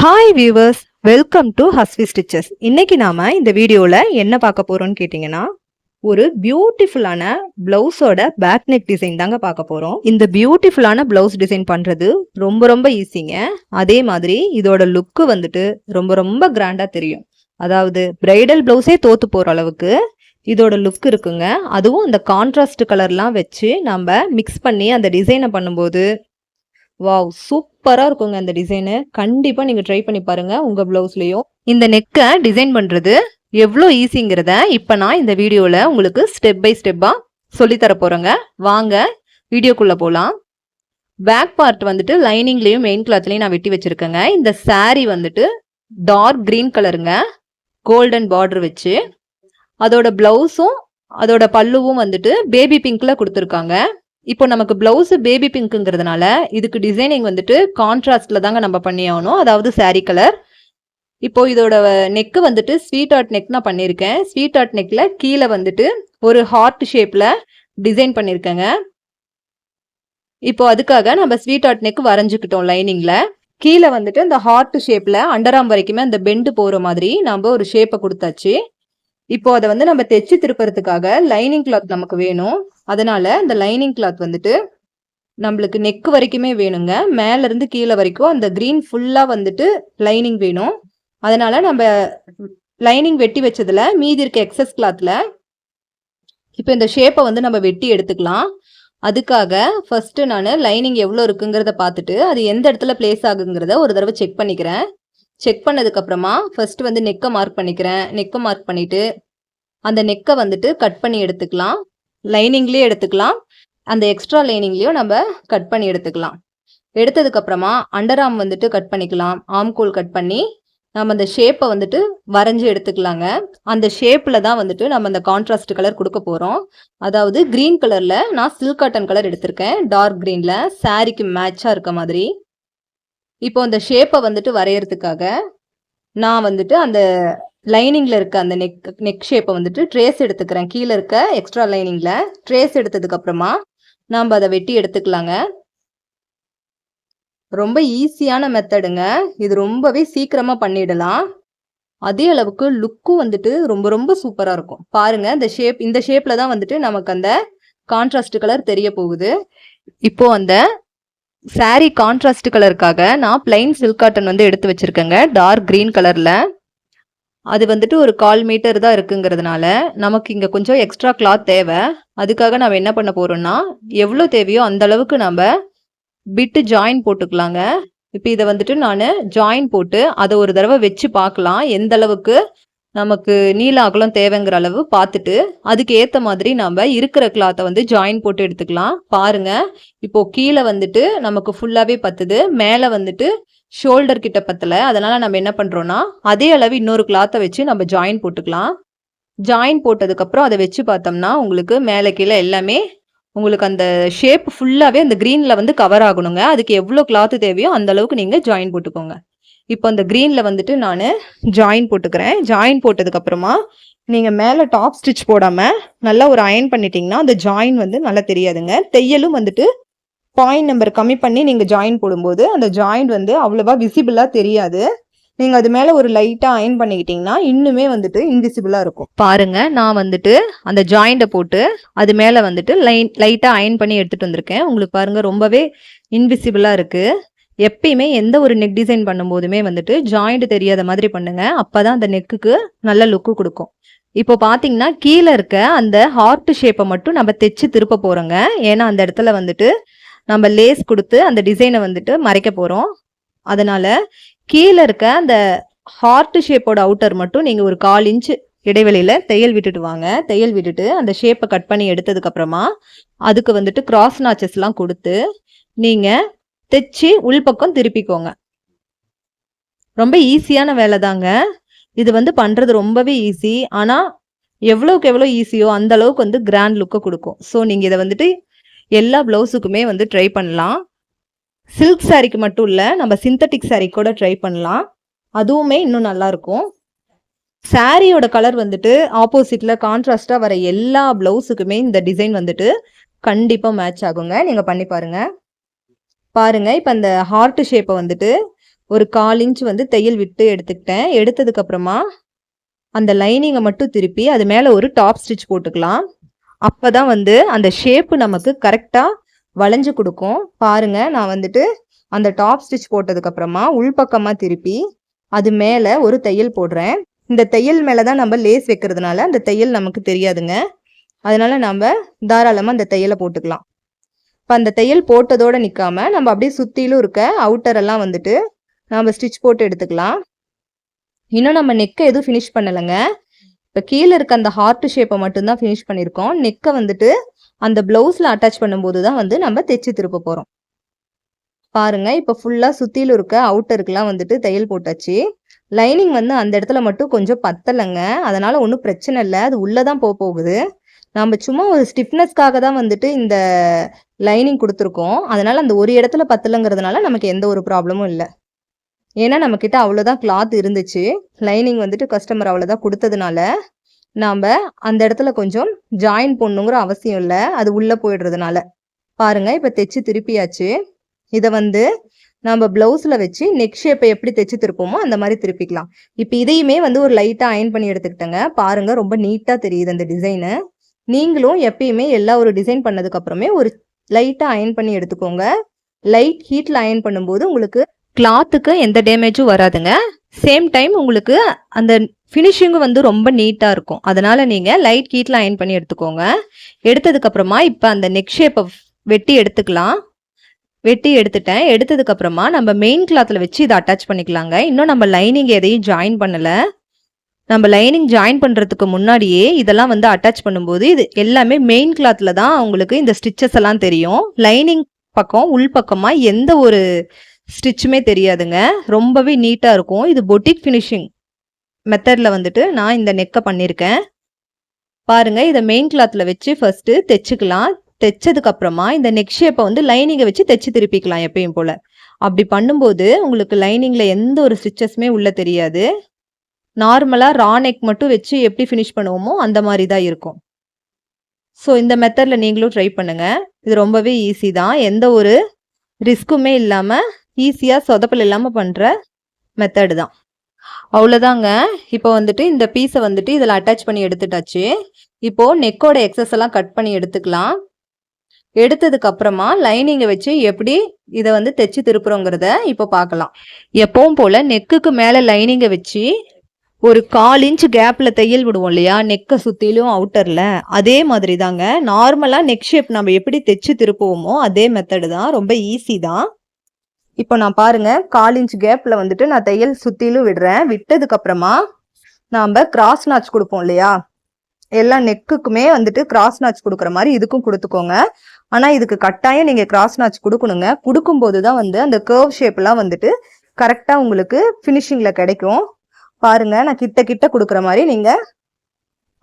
Hi viewers, welcome to Hasvi stitches. இன்னைக்கு நாம இந்த வீடியோல என்ன பார்க்க போறோம்னு கேட்டிங்கன்னா, ஒரு பியூட்டிஃபுல்லான பிளவுஸோட பேக் நெக் டிசைன் தாங்க பார்க்க போறோம். இந்த பியூட்டிஃபுல்லான பிளவுஸ் டிசைன் பண்றது ரொம்ப ரொம்ப ஈஸிங்க. அதே மாதிரி இதோட லுக்கு வந்துட்டு ரொம்ப ரொம்ப கிராண்டா தெரியும். அதாவது பிரைடல் பிளவுஸே தோத்து போற அளவுக்கு இதோட லுக் இருக்குங்க. அதுவும் அந்த கான்ட்ராஸ்ட் கலர்லாம் வச்சு நம்ம மிக்ஸ் பண்ணி அந்த டிசைனை பண்ணும்போது வாவ், சூப்பரா இருக்குங்க இந்த டிசைனு. கண்டிப்பா நீங்க ட்ரை பண்ணி பாருங்க உங்க பிளவுஸ்லயும். இந்த நெக்கை டிசைன் பண்றது எவ்வளோ ஈஸிங்கிறத இப்ப நான் இந்த வீடியோல உங்களுக்கு ஸ்டெப் பை ஸ்டெப்பா சொல்லி தர போறேங்க. வாங்க வீடியோக்குள்ள போலாம். பேக் பார்ட் வந்துட்டு லைனிங்லயும் மெயின் கிளாத்லயும் நான் வெட்டி வச்சிருக்கேங்க. இந்த சாரி வந்துட்டு டார்க் கிரீன் கலருங்க, கோல்டன் பார்டர் வச்சு. அதோட பிளவுஸும் அதோட பல்லுவும் வந்துட்டு பேபி பிங்க்ல கொடுத்துருக்காங்க. இப்போ நமக்கு பிளவுஸ் பேபி பிங்க்குங்கிறதுனால இதுக்கு டிசைனிங் வந்துட்டு கான்ட்ராஸ்ட்ல தாங்க நம்ம பண்ணி ஆகணும், அதாவது சாரி கலர். இப்போ இதோட நெக்கு வந்துட்டு ஸ்வீட் ஆர்ட் நெக் நான் பண்ணியிருக்கேன். ஸ்வீட் ஆர்ட் நெக்ல கீழே வந்துட்டு ஒரு ஹார்ட் ஷேப்ல டிசைன் பண்ணியிருக்கேங்க. இப்போ அதுக்காக நம்ம ஸ்வீட் ஆர்ட் நெக் வரைஞ்சுக்கிட்டோம் லைனிங்ல. கீழே வந்துட்டு இந்த ஹார்ட் ஷேப்ல அண்டராம் வரைக்குமே அந்த பெண்டு போற மாதிரி நம்ம ஒரு ஷேப்பை கொடுத்தாச்சு. இப்போ அதை வந்து நம்ம தைச்சு திருப்பறதுக்காக லைனிங் கிளாத் நமக்கு வேணும். அதனால இந்த லைனிங் கிளாத் வந்துட்டு நம்மளுக்கு நெக் வரைக்குமே வேணுங்க. மேல இருந்து கீழே வரைக்கும் அந்த கிரீன் ஃபுல்லா வந்துட்டு லைனிங் வேணும். அதனால நம்ம லைனிங் வெட்டி வச்சதுல மீதி இருக்க எக்ஸஸ் கிளாத்ல இப்போ இந்த ஷேப்பை வந்து நம்ம வெட்டி எடுத்துக்கலாம். அதுக்காக ஃபர்ஸ்ட் நான் லைனிங் எவ்வளோ இருக்குங்கிறத பார்த்துட்டு அது எந்த இடத்துல பிளேஸ் ஆகுங்கிறத ஒரு தடவை செக் பண்ணிக்கிறேன். செக் பண்ணதுக்கு அப்புறமா ஃபர்ஸ்ட் வந்து நெக்கை மார்க் பண்ணிக்கிறேன். நெக்கை மார்க் பண்ணிட்டு அந்த நெக்கை வந்துட்டு கட் பண்ணி எடுத்துக்கலாம். லைனிங்லேயே எடுத்துக்கலாம், அந்த எக்ஸ்ட்ரா லைனிங்லேயும் நம்ம கட் பண்ணி எடுத்துக்கலாம். எடுத்ததுக்கு அப்புறமா அண்டர் ஆர்ம் வந்துட்டு கட் பண்ணிக்கலாம். ஆர்ம் கோல் கட் பண்ணி நம்ம அந்த ஷேப்பை வந்துட்டு வரைஞ்சி எடுத்துக்கலாங்க. அந்த ஷேப்பில் தான் வந்துட்டு நம்ம அந்த கான்ட்ராஸ்ட் கலர் கொடுக்க போகிறோம். அதாவது கிரீன் கலரில் நான் சில்க் காட்டன் கலர் எடுத்திருக்கேன், டார்க் கிரீனில் சாரிக்கு மேட்சாக இருக்க மாதிரி. இப்போ அந்த ஷேப்பை வந்துட்டு வரையறதுக்காக நான் வந்துட்டு அந்த லைனிங்ல இருக்க அந்த நெக் ஷேப்பை வந்துட்டு ட்ரேஸ் எடுத்துக்கிறேன். கீழே இருக்க எக்ஸ்ட்ரா லைனிங்ல ட்ரேஸ் எடுத்ததுக்கு அப்புறமா நம்ம அதை வெட்டி எடுத்துக்கலாங்க. ரொம்ப ஈஸியான மெத்தடுங்க இது, ரொம்பவே சீக்கிரமா பண்ணிடலாம். அதே அளவுக்கு லுக்கும் வந்துட்டு ரொம்ப ரொம்ப சூப்பரா இருக்கும். பாருங்க இந்த ஷேப்ல தான் வந்துட்டு நமக்கு அந்த கான்ட்ராஸ்ட் கலர் தெரிய போகுது. இப்போ அந்த சாரி கான்ட்ராஸ்ட் கலருக்காக நான் பிளைன் சில்க் காட்டன் வந்து எடுத்து வச்சிருக்கேங்க, டார்க் கிரீன் கலர்ல. அது வந்துட்டு ஒரு 1/4 மீட்டர் தான் இருக்குங்கிறதுனால நமக்கு இங்கே கொஞ்சம் எக்ஸ்ட்ரா கிளாத் தேவை. அதுக்காக நம்ம என்ன பண்ண போறோம்னா, எவ்வளோ தேவையோ அந்த அளவுக்கு நம்ம பிட்டு ஜாயின் போட்டுக்கலாங்க. இப்போ இதை வந்துட்டு நான் ஜாயின் போட்டு அதை ஒரு தடவை வச்சு பார்க்கலாம், எந்த அளவுக்கு நமக்கு நீள அகலம் தேவைங்கிற அளவு பார்த்துட்டு அதுக்கு ஏற்ற மாதிரி நம்ம இருக்கிற கிளாத்தை வந்து ஜாயின் போட்டு எடுத்துக்கலாம். பாருங்க, இப்போ கீழே வந்துட்டு நமக்கு ஃபுல்லாகவே பத்துது, மேலே வந்துட்டு ஷோல்டர் கிட்ட பத்தல. அதனால நம்ம என்ன பண்றோம்னா அதே அளவு இன்னொரு கிளாத்தை வச்சு நம்ம ஜாயின் போட்டுக்கலாம். ஜாயின் போட்டதுக்கு அப்புறம் அதை வச்சு பார்த்தோம்னா உங்களுக்கு மேலே கீழே எல்லாமே உங்களுக்கு அந்த ஷேப் ஃபுல்லாவே அந்த கிரீன்ல வந்து கவர் ஆகணுங்க. அதுக்கு எவ்வளோ கிளாத் தேவையோ அந்த அளவுக்கு நீங்க ஜாயின் போட்டுக்கோங்க. இப்போ அந்த கிரீன்ல வந்துட்டு நான் ஜாயின் போட்டுக்கிறேன். ஜாயின் போட்டதுக்கு அப்புறமா நீங்க மேலே டாப் ஸ்டிச் போடாம நல்லா ஒரு அயன் பண்ணிட்டீங்கன்னா அந்த ஜாயின் வந்து நல்லா தெரியாதுங்க. தையலும் வந்துட்டு பாயிண்ட் நம்பர் கம்மி பண்ணி நீங்கள் ஜாயின் போடும்போது அந்த ஜாயிண்ட் வந்து அவ்வளோவா விசிபிளாக தெரியாது. நீங்கள் அது மேலே ஒரு லைட்டாக அயன் பண்ணிக்கிட்டிங்கன்னா இன்னுமே வந்துட்டு இன்விசிபிளாக இருக்கும். பாருங்கள், நான் வந்துட்டு அந்த ஜாயிண்ட்டை போட்டு அது மேலே வந்துட்டு லைட்டாக அயன் பண்ணி எடுத்துகிட்டு வந்திருக்கேன். உங்களுக்கு பாருங்கள் ரொம்பவே இன்விசிபிளாக இருக்குது. எப்பயுமே எந்த ஒரு நெக் டிசைன் பண்ணும்போதுமே வந்துட்டு ஜாயிண்ட் தெரியாத மாதிரி பண்ணுங்க, அப்போ தான் அந்த நெக்குக்கு நல்ல லுக்கு கொடுக்கும். இப்போ பார்த்தீங்கன்னா கீழே இருக்க அந்த ஹார்ட் ஷேப்பை மட்டும் நம்ம தைச்சு திருப்ப போகிறோங்க. ஏன்னா அந்த இடத்துல வந்துட்டு நம்ம லேஸ் கொடுத்து அந்த டிசைனை வந்துட்டு மறைக்க போகிறோம். அதனால கீழே இருக்க அந்த ஹார்ட் ஷேப்போட அவுட்டர் மட்டும் நீங்கள் ஒரு 1/4 இன்ச்சு இடைவெளியில் தையல் விட்டுட்டு வாங்க. தையல் விட்டுட்டு அந்த ஷேப்பை கட் பண்ணி எடுத்ததுக்கு அப்புறமா அதுக்கு வந்துட்டு கிராஸ் நாச்சஸ்லாம் கொடுத்து நீங்கள் தைச்சி உள்பக்கம் திருப்பிக்கோங்க. ரொம்ப ஈஸியான வேலை தாங்க இது, வந்து பண்ணுறது ரொம்பவே ஈஸி. ஆனால் எவ்வளோக்கு எவ்வளோ ஈஸியோ அந்த அளவுக்கு வந்து கிராண்ட் லுக்கை கொடுக்கும். ஸோ நீங்கள் இதை வந்துட்டு எல்லா பிளவுஸுக்குமே வந்து ட்ரை பண்ணலாம். சில்க் சாரிக்கு மட்டும் இல்லை, நம்ம சிந்தட்டிக் சாரி கூட ட்ரை பண்ணலாம், அதுவுமே இன்னும் நல்லா இருக்கும். சாரியோட கலர் வந்துட்டு ஆப்போசிட்ல கான்ட்ராஸ்டா வர எல்லா பிளவுஸுக்குமே இந்த டிசைன் வந்துட்டு கண்டிப்பாக மேட்ச் ஆகுங்க. நீங்கள் பண்ணி பாருங்க. பாருங்க, இப்போ அந்த ஹார்ட் ஷேப்பை வந்துட்டு ஒரு 1/4 இன்ச் வந்து தையல் விட்டு எடுத்துக்கிட்டேன். எடுத்ததுக்கப்புறமா அந்த லைனிங்கை மட்டும் திருப்பி அது மேலே ஒரு டாப் ஸ்டிச் போட்டுக்கலாம். அப்போ தான் வந்து அந்த ஷேப்பு நமக்கு கரெக்டாக வளைஞ்சு கொடுக்கும். பாருங்க, நான் வந்துட்டு அந்த டாப் ஸ்டிச் போட்டதுக்கப்புறமா உள்பக்கமாக திருப்பி அது மேலே ஒரு தையல் போடுறேன். இந்த தையல் மேலே தான் நம்ம லேஸ் வைக்கிறதுனால அந்த தையல் நமக்கு தெரியாதுங்க. அதனால நம்ம தாராளமாக அந்த தையலை போட்டுக்கலாம். இப்போ அந்த தையல் போட்டதோடு நிற்காம நம்ம அப்படியே சுற்றிலும் இருக்க அவுட்டரெல்லாம் வந்துட்டு நம்ம ஸ்டிச் போட்டு எடுத்துக்கலாம். இன்னும் நம்ம நெக்கை எதுவும் ஃபினிஷ் பண்ணலைங்க. இப்போ கீழே இருக்க அந்த ஹார்ட் ஷேப்பை மட்டும்தான் ஃபினிஷ் பண்ணியிருக்கோம். நெக்கை வந்துட்டு அந்த ப்ளவுஸில் அட்டாச் பண்ணும்போது தான் வந்து நம்ம தைச்சு திருப்ப போகிறோம். பாருங்க, இப்போ ஃபுல்லாக சுற்றிலும் இருக்க அவுட்டருக்குலாம் வந்துட்டு தையல் போட்டாச்சு. லைனிங் வந்து அந்த இடத்துல மட்டும் கொஞ்சம் பத்தலைங்க. அதனால் ஒன்றும் பிரச்சனை இல்லை, அது உள்ளே தான் போகுது. நம்ம சும்மா ஒரு ஸ்டிஃப்னஸ்க்காக தான் வந்துட்டு இந்த லைனிங் கொடுத்துருக்கோம். அதனால் அந்த ஒரு இடத்துல பத்தலைங்கிறதுனால நமக்கு எந்த ஒரு ப்ராப்ளமும் இல்லை. ஏன்னா நம்மக்கிட்ட அவ்வளோதான் கிளாத் இருந்துச்சு. லைனிங் வந்துட்டு கஸ்டமர் அவ்வளோதான் கொடுத்ததுனால நாம் அந்த இடத்துல கொஞ்சம் ஜாயின் பண்ணுங்கிற அவசியம் இல்லை, அது உள்ளே போயிடுறதுனால. பாருங்கள், இப்போ தைச்சு திருப்பியாச்சு. இதை வந்து நம்ம ப்ளவுஸில் வச்சு நெக் ஷேப்பை எப்படி தைச்சு திருப்போமோ அந்த மாதிரி திருப்பிக்கலாம். இப்போ இதையுமே வந்து ஒரு லைட்டாக அயன் பண்ணி எடுத்துக்கிட்டேங்க. பாருங்கள், ரொம்ப நீட்டாக தெரியுது அந்த டிசைனு. நீங்களும் எப்பயுமே எல்லா ஒரு டிசைன் பண்ணதுக்கப்புறமே ஒரு லைட்டாக அயன் பண்ணி எடுத்துக்கோங்க. லைட் ஹீட்டில் அயன் பண்ணும்போது உங்களுக்கு கிளாத்துக்கு எந்த டேமேஜும் வராதுங்க. சேம் டைம் உங்களுக்கு அந்த ஃபினிஷிங்கும் வந்து ரொம்ப நீட்டாக இருக்கும். அதனால் நீங்கள் லைட் ஹீட்டில் அயன் பண்ணி எடுத்துக்கோங்க. எடுத்ததுக்கப்புறமா இப்போ அந்த நெக் ஷேப்பை வெட்டி எடுத்துக்கலாம். வெட்டி எடுத்துட்டேன். எடுத்ததுக்கப்புறமா நம்ம மெயின் கிளாத்தில் வச்சு இதை அட்டாச் பண்ணிக்கலாங்க. இன்னும் நம்ம லைனிங் எதையும் ஜாயின் பண்ணலை. நம்ம லைனிங் ஜாயின் பண்ணுறதுக்கு முன்னாடியே இதெல்லாம் வந்து அட்டாச் பண்ணும்போது இது எல்லாமே மெயின் கிளாத்தில் தான் உங்களுக்கு இந்த ஸ்டிச்சஸ் எல்லாம் தெரியும். லைனிங் பக்கம் உள் பக்கமாக எந்த ஒரு ஸ்டிச்சுமே தெரியாதுங்க. ரொம்பவே நீட்டாக இருக்கும். இது பொட்டிக் ஃபினிஷிங் மெத்தடில் வந்துட்டு நான் இந்த நெக்கை பண்ணியிருக்கேன். பாருங்கள், இதை மெயின் கிளாத்தில் வச்சு ஃபஸ்ட்டு தைச்சிக்கலாம். தைச்சதுக்கப்புறமா இந்த நெக் ஷேப்பை வந்து லைனிங்கை வச்சு தைச்சு திருப்பிக்கலாம் எப்பயும் போல். அப்படி பண்ணும்போது உங்களுக்கு லைனிங்கில் எந்த ஒரு ஸ்டிச்சஸுமே உள்ளே தெரியாது. நார்மலாக ரா நெக் மட்டும் வச்சு எப்படி ஃபினிஷ் பண்ணுவோமோ அந்த மாதிரி தான் இருக்கும். ஸோ இந்த மெத்தடில் நீங்களும் ட்ரை பண்ணுங்கள். இது ரொம்பவே ஈஸி தான். எந்த ஒரு ரிஸ்க்குமே இல்லாமல் ஈஸியாக சொதப்பல் இல்லாமல் பண்ணுற மெத்தடு தான். அவ்வளோதாங்க. இப்போ வந்துட்டு இந்த பீஸை வந்துட்டு இதில் அட்டாச் பண்ணி எடுத்துட்டாச்சு. இப்போது நெக்கோட எக்ஸஸ் எல்லாம் கட் பண்ணி எடுத்துக்கலாம். எடுத்ததுக்கப்புறமா லைனிங்கை வச்சு எப்படி இதை வந்து தைச்சு திருப்புறோங்கிறத இப்போ பார்க்கலாம். எப்பவும் போல் நெக்குக்கு மேலே லைனிங்கை வச்சு ஒரு 1/4 இன்ச் கேப்பில் தையல் விடுவோம் இல்லையா, நெக்கை சுற்றிலும் அவுட்டரில், அதே மாதிரி தாங்க. நார்மலாக நெக் ஷேப் நம்ம எப்படி தைச்சு திருப்புவோமோ அதே மெத்தடு தான். ரொம்ப ஈஸி தான். இப்போ நான் பாருங்கள், 1/4 இன்ச் கேப்பில் வந்துட்டு நான் தையல் சுற்றிலும் விடுறேன். விட்டதுக்கப்புறமா நாம் கிராஸ் நாச் கொடுப்போம் இல்லையா, எல்லா நெக்குக்குமே வந்துட்டு கிராஸ் நாச் கொடுக்குற மாதிரி இதுக்கும் கொடுத்துக்கோங்க. ஆனால் இதுக்கு கட்டாயம் நீங்கள் கிராஸ் நாச் கொடுக்கணுங்க. கொடுக்கும்போது தான் வந்து அந்த கர்வ் ஷேப்லாம் வந்துட்டு கரெக்டாக உங்களுக்கு ஃபினிஷிங்கில் கிடைக்கும். பாருங்கள், நான் கிட்ட கிட்ட கொடுக்குற மாதிரி நீங்கள்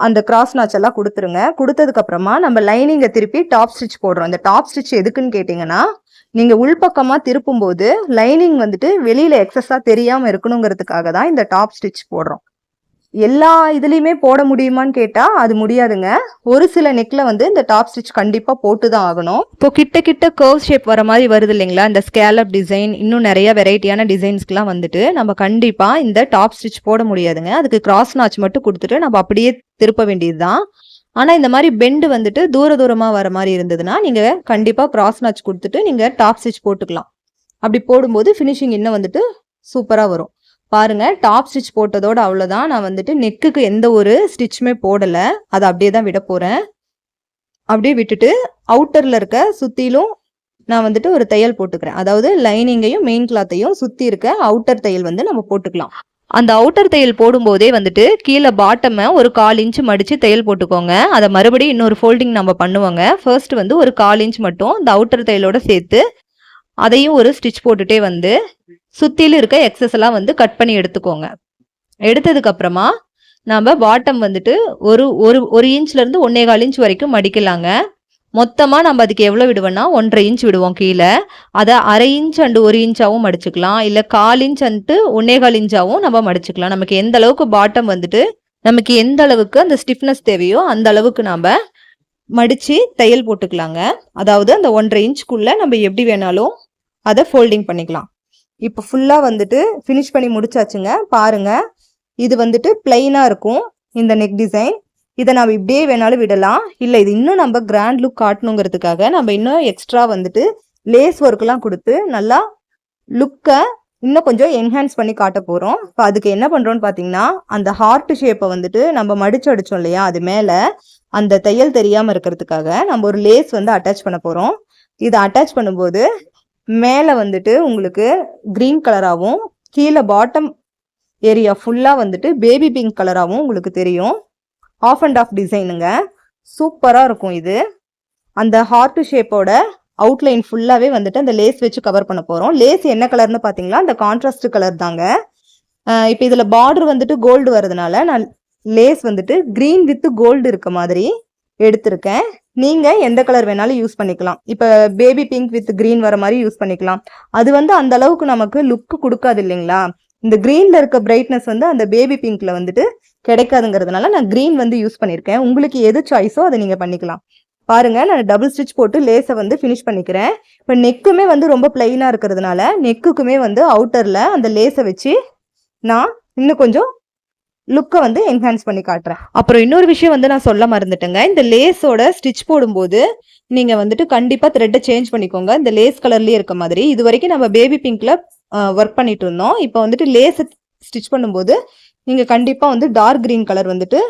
அந்த கிராஸ் நாச் எல்லாம் கொடுத்துருங்க. கொடுத்ததுக்கப்புறமா நம்ம லைனிங்கை திருப்பி டாப் ஸ்டிச் போடுறோம். இந்த டாப் ஸ்டிச் எதுக்குன்னு கேட்டிங்கன்னா, நீங்கள் உள்பக்கமாக திருப்பும்போது லைனிங் வந்துட்டு வெளியில் எக்ஸஸாக தெரியாமல் இருக்கணுங்கிறதுக்காக தான் இந்த டாப் ஸ்டிச் போடுறோம். எல்லா இதுலேயுமே போட முடியுமான்னு கேட்டால் அது முடியாதுங்க. ஒரு சில நெக்கில் வந்து இந்த டாப் ஸ்டிச் கண்டிப்பாக போட்டு தான் ஆகணும். இப்போ கிட்ட கிட்ட கர்வ் ஷேப் வர மாதிரி வருது இல்லைங்களா, இந்த ஸ்கேலப் டிசைன், இன்னும் நிறைய வெரைட்டியான டிசைன்ஸ்க்குலாம் வந்துட்டு நம்ம கண்டிப்பாக இந்த டாப் ஸ்டிச் போட முடியாதுங்க. அதுக்கு கிராஸ் நாச் மட்டும் கொடுத்துட்டு நம்ம அப்படியே திருப்ப வேண்டியது தான். ஆனால் இந்த மாதிரி பெண்டு வந்துட்டு தூரமாக வர மாதிரி இருந்ததுன்னா நீங்கள் கண்டிப்பாக கிராஸ் நாச் கொடுத்துட்டு நீங்கள் டாப் ஸ்டிச் போட்டுக்கலாம். அப்படி போடும்போது ஃபினிஷிங் இன்னும் வந்துட்டு சூப்பராக வரும். பாருங்க, டாப் ஸ்டிச் போட்டதோட அவ்வளோதான். நான் வந்துட்டு நெக்குக்கு எந்த ஒரு ஸ்டிச்சுமே போடலை, அதை அப்படியே தான் விட போகிறேன். அப்படியே விட்டுட்டு அவுட்டரில் இருக்க சுற்றிலும் நான் வந்துட்டு ஒரு தையல் போட்டுக்கிறேன். அதாவது லைனிங்கையும் மெயின் கிளாத்தையும் சுற்றி இருக்க அவுட்டர் தையல் வந்து நம்ம போட்டுக்கலாம். அந்த அவுட்டர் தையல் போடும்போதே வந்துட்டு கீழே பாட்டமை ஒரு 1/4 இன்ச் மடித்து தையல் போட்டுக்கோங்க. அதை மறுபடியும் இன்னொரு ஃபோல்டிங் நம்ம பண்ணுவோங்க. ஃபர்ஸ்ட் வந்து ஒரு 1/4 இன்ச் மட்டும் இந்த அவுட்டர் தையலோட சேர்த்து அதையும் ஒரு ஸ்டிச் போட்டுட்டே வந்து சுற்றிலும் இருக்க எக்ஸஸ் எல்லாம் வந்து கட் பண்ணி எடுத்துக்கோங்க. எடுத்ததுக்கப்புறமா நம்ம பாட்டம் வந்துட்டு ஒரு இன்ச்லேருந்து 1.25 இன்ச் வரைக்கும் மடிக்கலாங்க. மொத்தமாக நம்ம அதுக்கு எவ்வளோ விடுவோம்னா 1.5 இன்ச் விடுவோம் கீழே. அதை 1/2 இன்ச் அண்டு 1 இன்ச்சாகவும் மடிச்சுக்கலாம், இல்லை 1/4 இன்ச் அண்டு 1.25 இன்ச்சாகவும் நம்ம மடிச்சுக்கலாம். நமக்கு எந்த அளவுக்கு பாட்டம் வந்துட்டு நமக்கு எந்த அளவுக்கு அந்த ஸ்டிஃப்னஸ் தேவையோ அந்த அளவுக்கு நம்ம மடித்து தையல் போட்டுக்கலாங்க. அதாவது அந்த 1.5 இன்ச்சுக்குள்ளே நம்ம எப்படி வேணாலும் அதை ஃபோல்டிங் பண்ணிக்கலாம். இப்போ ஃபுல்லா வந்துட்டு ஃபினிஷ் பண்ணி முடிச்சாச்சுங்க. பாருங்க, இது வந்துட்டு பிளைனா இருக்கும் இந்த நெக் டிசைன். இதை நம்ம இப்படியே வேணாலும் விடலாம். இல்லை, இது இன்னும் நம்ம கிராண்ட் லுக் காட்டணுங்கிறதுக்காக நம்ம இன்னும் எக்ஸ்ட்ரா வந்துட்டு லேஸ் ஒர்க்லாம் கொடுத்து நல்லா லுக்கை இன்னும் கொஞ்சம் என்ஹான்ஸ் பண்ணி காட்ட போகிறோம். இப்போ அதுக்கு என்ன பண்ணுறோன்னு பார்த்தீங்கன்னா, அந்த ஹார்ட் ஷேப்பை வந்துட்டு நம்ம மடிச்சு அடித்தோம் இல்லையா, அது மேலே அந்த தையல் தெரியாமல் இருக்கிறதுக்காக நம்ம ஒரு லேஸ் வந்து அட்டாச் பண்ண போகிறோம். இதை அட்டாச் பண்ணும்போது மேலே வந்துட்டு உங்களுக்கு க்ரீன் கலராகவும் கீழே பாட்டம் ஏரியா ஃபுல்லாக வந்துட்டு பேபி பிங்க் கலராகவும் உங்களுக்கு தெரியும். ஆஃப் அண்ட் ஆஃப் டிசைனுங்க, சூப்பராக இருக்கும் இது. அந்த ஹார்ட் ஷேப்போட அவுட்லைன் ஃபுல்லாகவே வந்துட்டு அந்த லேஸ் வச்சு கவர் பண்ண போகிறோம். லேஸ் என்ன கலர்னு பார்த்தீங்களா, அந்த கான்ட்ராஸ்ட் கலர் தாங்க. இப்போ இதில் பார்டர் வந்துட்டு கோல்டு வரதுனால நான் லேஸ் வந்துட்டு க்ரீன் வித் கோல்டு இருக்க மாதிரி எடுத்திருக்கேன். நீங்கள் எந்த கலர் வேணாலும் யூஸ் பண்ணிக்கலாம். இப்போ பேபி பிங்க் வித் க்ரீன் வர மாதிரி யூஸ் பண்ணிக்கலாம். அது வந்து அந்த அளவுக்கு நமக்கு லுக்கு கொடுக்காது இல்லைங்களா. இந்த க்ரீனில் இருக்க பிரைட்னஸ் வந்து அந்த பேபி பிங்க்ல வந்துட்டு கிடைக்காதுங்கிறதுனால நான் க்ரீன் வந்து யூஸ் பண்ணியிருக்கேன். உங்களுக்கு எது சாய்ஸோ அதை நீங்கள் பண்ணிக்கலாம். பாருங்க, நான் டபுள் ஸ்டிச் போட்டு லேஸை வந்து ஃபினிஷ் பண்ணிக்கிறேன். இப்போ நெக்குமே வந்து ரொம்ப பிளைனாக இருக்கிறதுனால நெக்குக்குமே வந்து அவுட்டரில் அந்த லேஸை வச்சு நான் இன்னும் கொஞ்சம் லுக்கை வந்து என்ஹான்ஸ் பண்ணி காட்டுறேன். அப்புறம் இன்னொரு விஷயம் வந்து நான் சொல்ல மறந்துட்டேங்க. இந்த லேஸோட ஸ்டிச் போடும்போது நீங்கள் வந்துட்டு கண்டிப்பாக த்ரெட்டை சேஞ்ச் பண்ணிக்கோங்க. இந்த லேஸ் கலர்லேயே இருக்க மாதிரி. இது வரைக்கும் நம்ம பேபி பிங்க்ல ஒர்க் பண்ணிட்டு இருந்தோம். இப்போ வந்துட்டு லேஸை ஸ்டிச் பண்ணும்போது நீங்கள் கண்டிப்பாக வந்து டார்க் க்ரீன் கலர் வந்துட்டு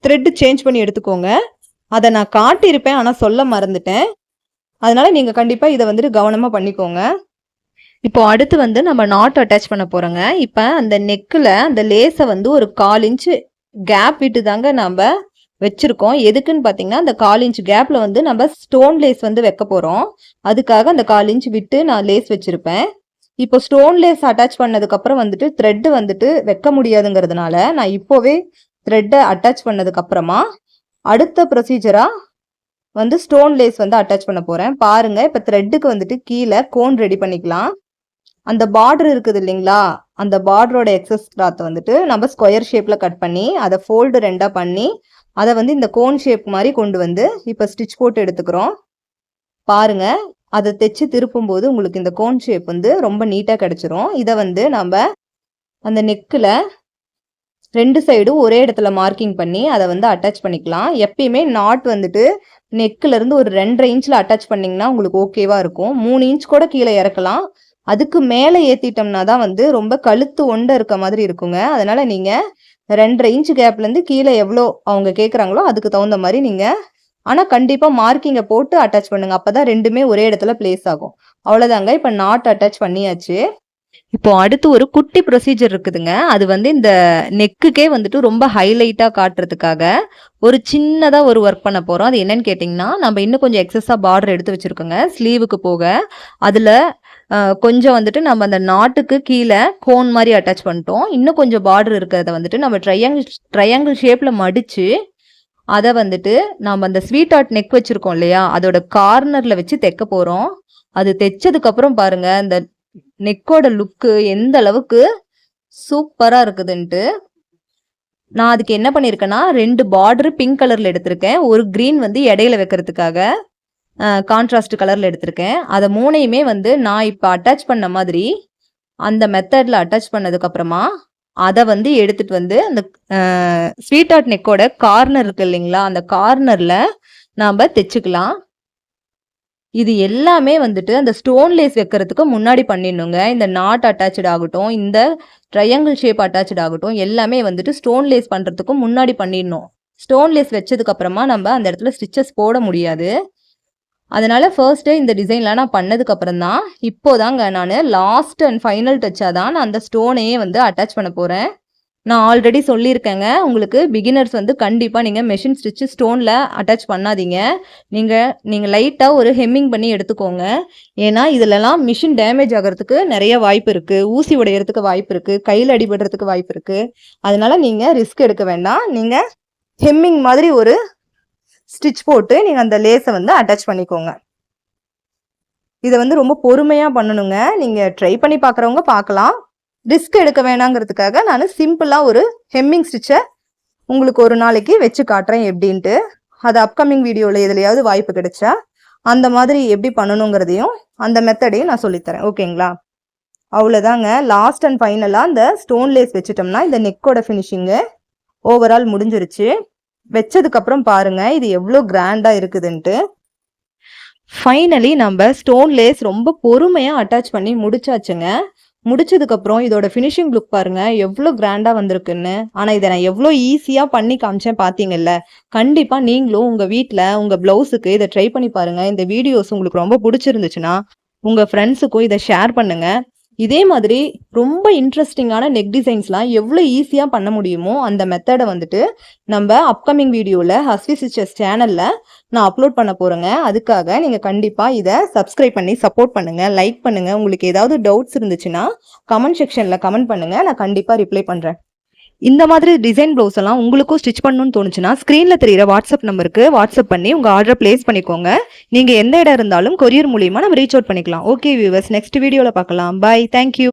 த்ரெட்டு சேஞ்ச் பண்ணி எடுத்துக்கோங்க. அதை நான் காட்டியிருப்பேன், ஆனால் சொல்ல மறந்துட்டேன். அதனால நீங்கள் கண்டிப்பாக இதை வந்துட்டு கவனமாக பண்ணிக்கோங்க. இப்போ அடுத்து வந்து நம்ம நாட் அட்டாச் பண்ண போகிறோங்க. இப்போ அந்த நெக்கில் அந்த லேஸை வந்து ஒரு 1/4 இன்ச்சு கேப் விட்டு தாங்க நம்ம வச்சுருக்கோம். எதுக்குன்னு பார்த்தீங்கன்னா, அந்த 1/4 இன்ச் கேப்பில் வந்து நம்ம ஸ்டோன் லேஸ் வந்து வைக்க போகிறோம். அதுக்காக அந்த 1/4 இன்ச் விட்டு நான் லேஸ் வச்சுருப்பேன். இப்போ ஸ்டோன் லேஸ் அட்டாச் பண்ணதுக்கப்புறம் வந்துட்டு த்ரெட்டு வந்துட்டு வைக்க முடியாதுங்கிறதுனால நான் இப்போவே த்ரெட்டை அட்டாச் பண்ணதுக்கப்புறமா அடுத்த ப்ரொசீஜராக வந்து ஸ்டோன் லேஸ் வந்து அட்டாச் பண்ண போகிறேன். பாருங்கள், இப்போ த்ரெட்டுக்கு வந்துட்டு கீழே கோன் ரெடி பண்ணிக்கலாம். அந்த பார்டர் இருக்குது இல்லைங்களா, அந்த பார்டரோட எக்ஸஸ் கிளாத்தை வந்துட்டு நம்ம ஸ்கொயர் ஷேப்பில் கட் பண்ணி அதை ஃபோல்டு 2ஆக பண்ணி அதை வந்து இந்த கோன் ஷேப் மாதிரி கொண்டு வந்து இப்போ ஸ்டிச் போட்டு எடுத்துக்கிறோம். பாருங்கள், அதை தைச்சு திருப்பும் போது உங்களுக்கு இந்த கோன் ஷேப் வந்து ரொம்ப நீட்டாக கிடச்சிரும். இதை வந்து நம்ம அந்த நெக்கில் 2 சைடும் ஒரே இடத்துல மார்க்கிங் பண்ணி அதை வந்து அட்டாச் பண்ணிக்கலாம். எப்பயுமே நாட் வந்துட்டு நெக்கிலேருந்து ஒரு 2.5 இன்ச்சில் அட்டாச் பண்ணிங்கன்னா உங்களுக்கு ஓகேவாக இருக்கும். 3 இன்ச் கூட கீழே இறக்கலாம். அதுக்கு மேலே ஏற்றிட்டோம்னா தான் வந்து ரொம்ப கழுத்து ஒண்டை இருக்க மாதிரி இருக்குங்க. அதனால் நீங்கள் 2.5 இன்ச் கேப்லேருந்து கீழே எவ்வளோ அவங்க கேட்குறாங்களோ அதுக்கு தகுந்த மாதிரி நீங்கள், ஆனால் கண்டிப்பாக மார்க்கிங்கை போட்டு அட்டாச் பண்ணுங்கள். அப்போ தான் ரெண்டுமே ஒரே இடத்துல பிளேஸ் ஆகும். அவ்வளோதாங்க, இப்போ நாட் அட்டாச் பண்ணியாச்சு. இப்போ அடுத்து ஒரு குட்டி ப்ரொசீஜர் இருக்குதுங்க. அது வந்து இந்த நெக்குக்கே வந்துட்டு ரொம்ப ஹைலைட்டாக காட்டுறதுக்காக ஒரு சின்னதாக ஒரு ஒர்க் பண்ண போகிறோம். அது என்னன்னு கேட்டிங்கன்னா, நம்ம இன்னும் கொஞ்சம் எக்ஸஸாக பார்டர் எடுத்து வச்சுருக்கோங்க ஸ்லீவுக்கு போக. அதில் கொஞ்சம் வந்துட்டு நம்ம அந்த நாட்டுக்கு கீழே கோன் மாதிரி அட்டாச் பண்ணிட்டோம். இன்னும் கொஞ்சம் பார்டர் இருக்கிறத வந்துட்டு நம்ம ட்ரையாங்கிள் ஷேப்பில் மடித்து அதை வந்துட்டு நம்ம அந்த ஸ்வீட் ஆர்ட் நெக் வச்சுருக்கோம் இல்லையா, அதோட கார்னரில் வச்சு தைக்க போகிறோம். அது தைச்சதுக்கப்புறம் பாருங்கள் இந்த நெக்கோட லுக்கு எந்த அளவுக்கு சூப்பராக இருக்குதுன்ட்டு. நான் அதுக்கு என்ன பண்ணியிருக்கேன்னா, 2 பார்டரு பிங்க் கலரில் எடுத்திருக்கேன். ஒரு க்ரீன் வந்து இடையில வைக்கிறதுக்காக கான்ட்ராஸ்ட் கலரில் எடுத்திருக்கேன். அதை 3ஐயுமே வந்து நான் இப்போ அட்டாச் பண்ண மாதிரி அந்த மெத்தடில் அட்டாச் பண்ணதுக்கப்புறமா அதை வந்து எடுத்துகிட்டு வந்து அந்த ஸ்வீட் ஆர்ட் நெக்கோட கார்னர் இருக்கு இல்லைங்களா, அந்த கார்னரில் நாம் தைச்சிக்கலாம். இது எல்லாமே வந்துட்டு அந்த ஸ்டோன் லேஸ் வைக்கிறதுக்கு முன்னாடி பண்ணிடணுங்க. இந்த நாட் அட்டாச்சு ஆகட்டும், இந்த ட்ரையாங்கிள் ஷேப் அட்டாச்சு ஆகட்டும், எல்லாமே வந்துட்டு ஸ்டோன் லேஸ் பண்ணுறதுக்கு முன்னாடி பண்ணிடணும். ஸ்டோன் லேஸ் வச்சதுக்கப்புறமா நம்ம அந்த இடத்துல ஸ்டிச்சஸ் போட முடியாது. அதனால் ஃபர்ஸ்ட்டு இந்த டிசைன்லாம் நான் பண்ணதுக்கப்புறம் தான் இப்போதாங்க நான் லாஸ்ட் அண்ட் ஃபைனல் டச்சாக தான் நான் அந்த ஸ்டோனையே வந்து அட்டாச் பண்ண போகிறேன். நான் ஆல்ரெடி சொல்லியிருக்கேங்க, உங்களுக்கு பிகினர்ஸ் வந்து கண்டிப்பாக நீங்கள் மெஷின் ஸ்டிச்சு ஸ்டோனில் அட்டாச் பண்ணாதீங்க. நீங்கள் லைட்டாக ஒரு ஹெம்மிங் பண்ணி எடுத்துக்கோங்க. ஏன்னா இதிலலாம் மிஷின் டேமேஜ் ஆகிறதுக்கு நிறைய வாய்ப்பு இருக்குது, ஊசி உடையிறதுக்கு வாய்ப்பு இருக்குது, கையில் அடிபடுறதுக்கு வாய்ப்பு இருக்குது. அதனால் நீங்கள் ரிஸ்க் எடுக்க வேண்டாம். நீங்கள் ஹெம்மிங் மாதிரி ஒரு ஸ்டிச் போட்டு நீங்கள் அந்த லேஸை வந்து அட்டாச் பண்ணிக்கோங்க. இதை வந்து ரொம்ப பொறுமையாக பண்ணணுங்க. நீங்கள் ட்ரை பண்ணி பார்க்குறவங்க பார்க்கலாம். ரிஸ்க் எடுக்க வேணாங்கிறதுக்காக நான் சிம்பிளாக ஒரு ஹெம்மிங் ஸ்டிச்சை உங்களுக்கு ஒரு நாளைக்கு வச்சு காட்டுறேன் எப்படின்ட்டு. அது அப்கமிங் வீடியோவில் எதுலையாவது வாய்ப்பு கிடைச்சா அந்த மாதிரி எப்படி பண்ணணுங்கிறதையும் அந்த மெத்தடையும் நான் சொல்லித்தரேன். ஓகேங்களா? அவ்வளோதாங்க. லாஸ்ட் அண்ட் ஃபைனலாக இந்த ஸ்டோன் லேஸ் வச்சுட்டோம்னா இந்த நெக்கோட ஃபினிஷிங்கு ஓவரால் முடிஞ்சிருச்சு. வச்சதுக்கப்புறம் பாருங்க இது எவ்வளோ கிராண்டாக இருக்குதுன்ட்டு. ஃபைனலி நம்ம ஸ்டோன் லேஸ் ரொம்ப பொறுமையாக அட்டாச் பண்ணி முடிச்சாச்சுங்க. முடிச்சதுக்கப்புறம் இதோட ஃபினிஷிங் லுக் பாருங்க எவ்வளோ கிராண்டாக வந்திருக்குன்னு. ஆனால் இதை நான் எவ்வளோ ஈஸியாக பண்ணி காமிச்சேன் பார்த்தீங்கல்ல. கண்டிப்பாக நீங்களும் உங்கள் வீட்டில் உங்கள் ப்ளவுஸுக்கு இதை ட்ரை பண்ணி பாருங்கள். இந்த வீடியோஸ் உங்களுக்கு ரொம்ப பிடிச்சிருந்துச்சுன்னா உங்கள் ஃப்ரெண்ட்ஸுக்கும் இதை ஷேர் பண்ணுங்கள். இதே மாதிரி ரொம்ப இன்ட்ரெஸ்டிங்கான நெக் டிசைன்ஸ்லாம் எவ்வளோ ஈஸியாக பண்ண முடியுமோ அந்த மெத்தடை வந்துட்டு நம்ம அப்கமிங் வீடியோவில் ஹஸ்வி ஸ்டிச்சஸ் சேனலில் நான் அப்லோட் பண்ண போகிறேங்க. அதுக்காக நீங்கள் கண்டிப்பாக இதை சப்ஸ்கிரைப் பண்ணி சப்போர்ட் பண்ணுங்கள், லைக் பண்ணுங்கள். உங்களுக்கு ஏதாவது டவுட்ஸ் இருந்துச்சுன்னா கமெண்ட் செக்ஷனில் கமெண்ட் பண்ணுங்கள், நான் கண்டிப்பாக ரிப்ளை பண்ணுறேன். இந்த மாதிரி டிசைன் ப்ளவுஸ் எல்லாம் உங்களுக்கும் ஸ்டிச் பண்ணணும்னு தோணுச்சுன்னா ஸ்க்ரீனில் தெரியிற வாட்ஸ்அப் நம்பருக்கு வாட்ஸ்அப் பண்ணி உங்கள் ஆர்டரை பிளேஸ் பண்ணிக்கோங்க. நீங்கள் எந்த இடம் இருந்தாலும் கொரியர் மூலியமாக நம்ம ரீச் அவுட் பண்ணிக்கலாம். ஓகே வியூவர்ஸ், நெக்ஸ்ட் வீடியோவில் பார்க்கலாம். பாய், தேங்க்யூ.